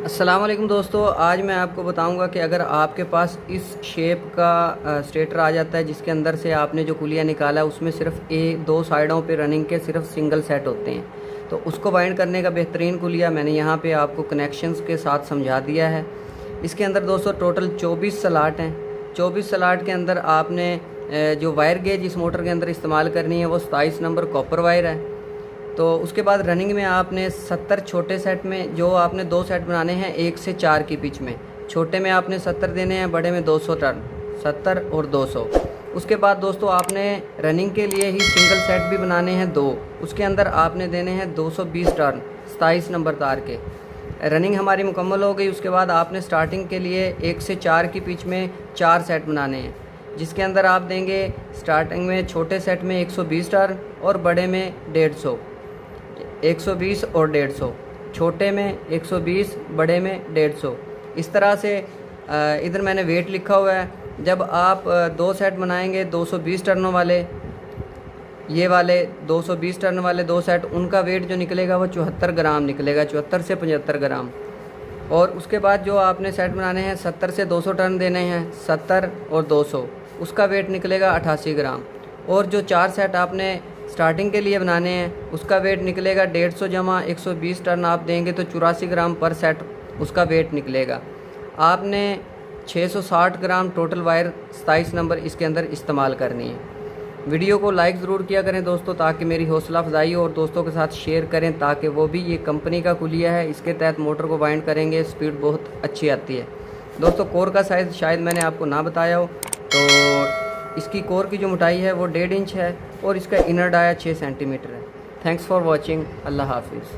अस्सलाम वालेकुम दोस्तों, आज मैं आपको बताऊंगा कि अगर आपके पास इस शेप का स्टेटर आ जाता है जिसके अंदर से आपने जो कुलिया निकाला है उसमें सिर्फ दो साइडों पे रनिंग के सिर्फ सिंगल सेट होते हैं, तो उसको बाइंड करने का बेहतरीन कुलिया मैंने यहाँ पे आपको कनेक्शंस के साथ समझा दिया है। इसके अंदर दोस्तों टोटल 24 स्लॉट हैं। 24 स्लॉट के अंदर आपने जो वायर गेज इस मोटर के अंदर इस्तेमाल करनी है वो 27 नंबर कॉपर वायर है। तो उसके बाद रनिंग में आपने 70 छोटे सेट में जो आपने 2 सेट बनाने हैं 1 से 4 की पिच में, छोटे में आपने 70 देने हैं, बड़े में 200 टर्न, 70 और 200। उसके बाद दोस्तों आपने रनिंग के लिए ही सिंगल सेट भी बनाने हैं 2, उसके अंदर आपने देने हैं 220 टर्न 27 नंबर तार के। रनिंग हमारी मुकम्मल हो गई। उसके बाद आपने स्टार्टिंग के लिए 1 से 4 की पिच में 4 सेट बनाने हैं, जिसके अंदर आप देंगे स्टार्टिंग में छोटे सेट में 120 टर्न और बड़े में 150, 120 और 150, छोटे में 120, बड़े में 150। इस तरह से इधर मैंने वेट लिखा हुआ है। जब आप 2 सेट बनाएंगे 220 टर्नों वाले, ये वाले 220 टर्न वाले 2 सेट, उनका वेट जो निकलेगा वो 74 ग्राम निकलेगा, 74 से 75 ग्राम। और उसके बाद जो आपने सेट बनाने हैं 70 से 200 टर्न देने हैं, 70 और 200, उसका वेट निकलेगा 88 ग्राम। और जो 4 सेट आपने स्टार्टिंग के लिए बनाने हैं उसका वेट निकलेगा 150 जमा 120 टर्न आप देंगे तो 84 ग्राम पर सेट उसका वेट निकलेगा। आपने 660 ग्राम टोटल वायर 27 नंबर इसके अंदर इस्तेमाल करनी है। वीडियो को लाइक ज़रूर किया करें दोस्तों, ताकि मेरी हौसला अफजाई हो, और दोस्तों के साथ शेयर करें ताकि वो भी, ये कंपनी का कुलिया है, इसके तहत मोटर को बाइंड करेंगे, स्पीड बहुत अच्छी आती है। दोस्तों कोर का साइज़ शायद मैंने आपको ना बताया हो, तो इसकी कोर की जो मोटाई है वो 1.5 इंच है और इसका इनर डाया 6 सेंटीमीटर है। Thanks for watching. अल्लाह हाफिज़।